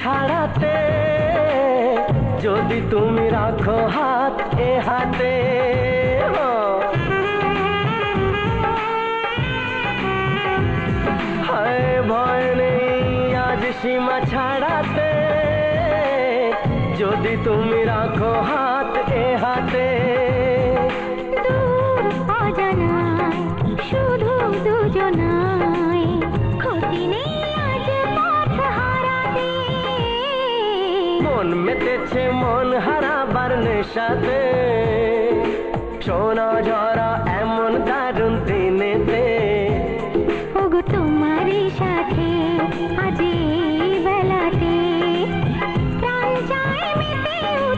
ছাড়াতে, যদি তুমি রাখো হাত এ হাতে। হায় ভয় নেই আজ সীমা ছাড়াতে, যদি তুমি রাখো হাত এ হাতে। দূর অজানায় শুধু দুজনায়, ক্ষতি নেই আজ পথ হারাতে। মন মেতেছে মন হারাবার নেশাতে, সোনা ঝড়